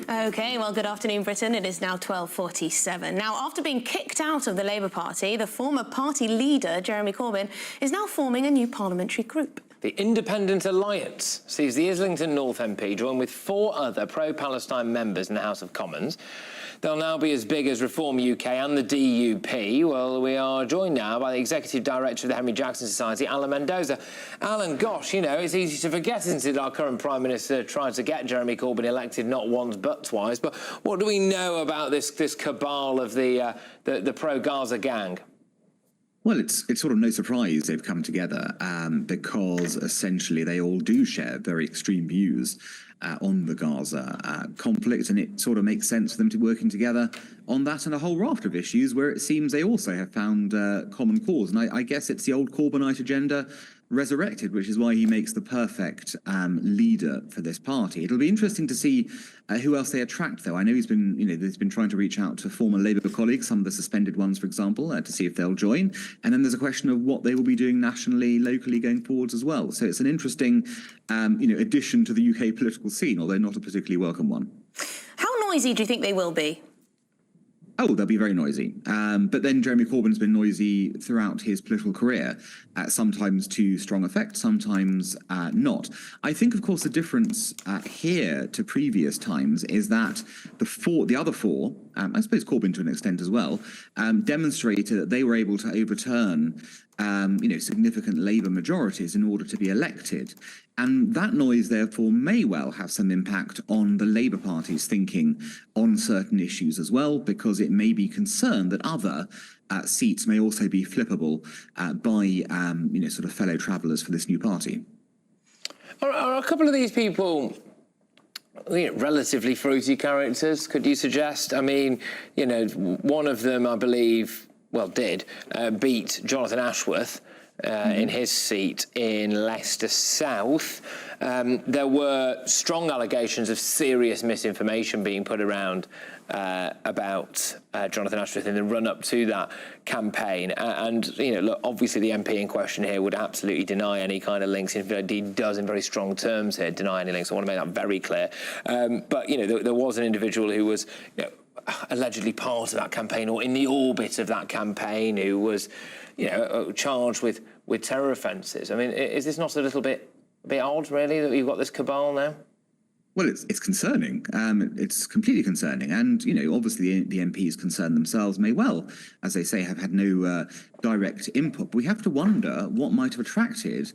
OK, well, good afternoon, Britain. It is now 12:47. Now, after being kicked out of the Labour Party, the former party leader, Jeremy Corbyn, is now forming a new parliamentary group. The Independent Alliance sees the Islington North MP join with 4 other pro-Palestine members in the House of Commons. They'll now be as big as Reform UK and the DUP. Well, we are joined now by the Executive Director of the Henry Jackson Society, Alan Mendoza. Alan, gosh, you know, it's easy to forget, isn't it, our current Prime Minister tried to get Jeremy Corbyn elected not once but twice. But what do we know about this cabal of the pro-Gaza gang? Well, it's sort of no surprise they've come together because essentially they all do share very extreme views on the Gaza conflict, and it sort of makes sense for them to be working together on that and a whole raft of issues where it seems they also have found common cause. And I guess it's the old Corbynite agenda resurrected, which is why he makes the perfect leader for this party. It'll be interesting to see who else they attract, though. I know he's been trying to reach out to former Labour colleagues, some of the suspended ones, for example, to see if they'll join. And then there's a question of what they will be doing nationally, locally going forwards as well. So it's an interesting, addition to the UK political scene, although not a particularly welcome one. How noisy do you think they will be? Oh, they'll be very noisy. But then Jeremy Corbyn's been noisy throughout his political career, sometimes to strong effect, sometimes not. I think, of course, the difference here to previous times is that the other four, I suppose Corbyn to an extent as well, demonstrated that they were able to overturn significant Labour majorities in order to be elected. And that noise, therefore, may well have some impact on the Labour Party's thinking on certain issues as well, because it may be concerned that other seats may also be flippable by, sort of fellow travellers for this new party. Are a couple of these people relatively fruity characters, could you suggest? I mean, one of them, I believe, did beat Jonathan Ashworth in his seat in Leicester South. There were strong allegations of serious misinformation being put around about Jonathan Ashworth in the run-up to that campaign. And look, obviously the MP in question here would absolutely deny any kind of links. In fact, he does in very strong terms here deny any links. I want to make that very clear. But, there was an individual who was allegedly part of that campaign or in the orbit of that campaign who was, charged with terror offences. I mean, is this not a little bit odd, really, that you've got this cabal now? Well, it's concerning. It's completely concerning. And, obviously the MPs concerned themselves may well, as they say, have had no direct input. But we have to wonder what might have attracted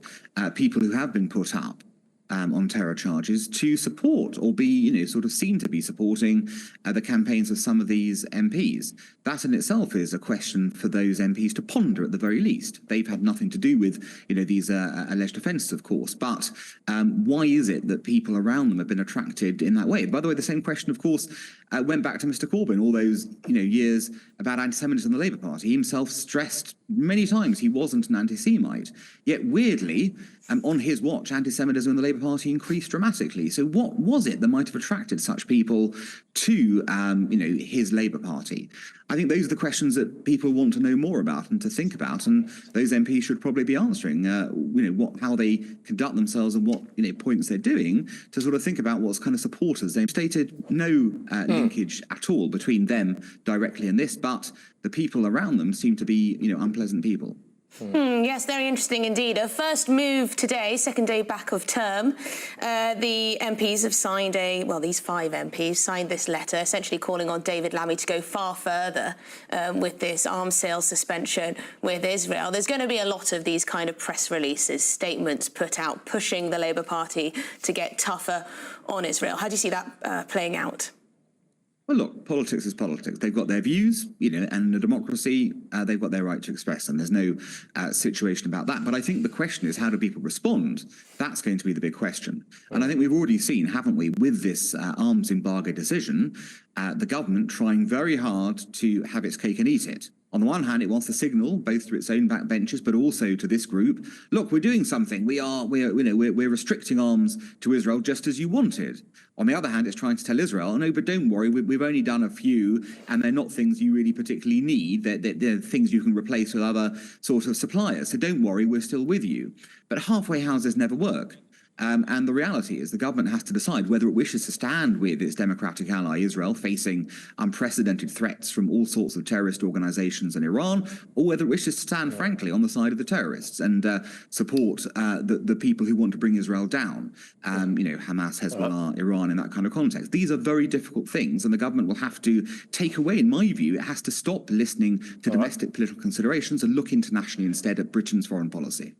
people who have been put up on terror charges to support or be, sort of seem to be supporting the campaigns of some of these MPs. That in itself is a question for those MPs to ponder at the very least. They've had nothing to do with, these alleged offences, of course. But why is it that people around them have been attracted in that way? By the way, the same question, of course, went back to Mr. Corbyn all those, years about anti-Semitism in the Labour Party. He himself stressed many times he wasn't an anti-Semite. Yet, weirdly, on his watch, anti-Semitism in the Labour Party increased dramatically. So what was it that might have attracted such people to, his Labour Party? I think those are the questions that people want to know more about and to think about, and those MPs should probably be answering, how they conduct themselves and what, points they're doing to sort of think about what's kind of supporters. They've stated no linkage at all between them directly in this, but the people around them seem to be, unpleasant people. Yes, very interesting indeed. A first move today, second day back of term. The MPs have signed these 5 MPs signed this letter, essentially calling on David Lammy to go far further with this arms sales suspension with Israel. There's going to be a lot of these kind of press releases, statements put out, pushing the Labour Party to get tougher on Israel. How do you see that playing out? Well, look, politics is politics. They've got their views, and a democracy, they've got their right to express them. There's no situation about that. But I think the question is, how do people respond? That's going to be the big question. And I think we've already seen, haven't we, with this arms embargo decision, the government trying very hard to have its cake and eat it. On the one hand, it wants to signal, both through its own backbenchers, but also to this group, look, we're doing something. We're restricting arms to Israel just as you wanted. On the other hand, it's trying to tell Israel, no, but don't worry, we've only done a few, and they're not things you really particularly need. They're things you can replace with other sort of suppliers. So don't worry, we're still with you. But halfway houses never work. And the reality is the government has to decide whether it wishes to stand with its democratic ally Israel, facing unprecedented threats from all sorts of terrorist organizations in Iran, or whether it wishes to stand, frankly, on the side of the terrorists and support the people who want to bring Israel down. Hamas, Hezbollah, Iran, in that kind of context. These are very difficult things, and the government will have to take away, in my view, it has to stop listening to domestic political considerations and look internationally instead at Britain's foreign policy.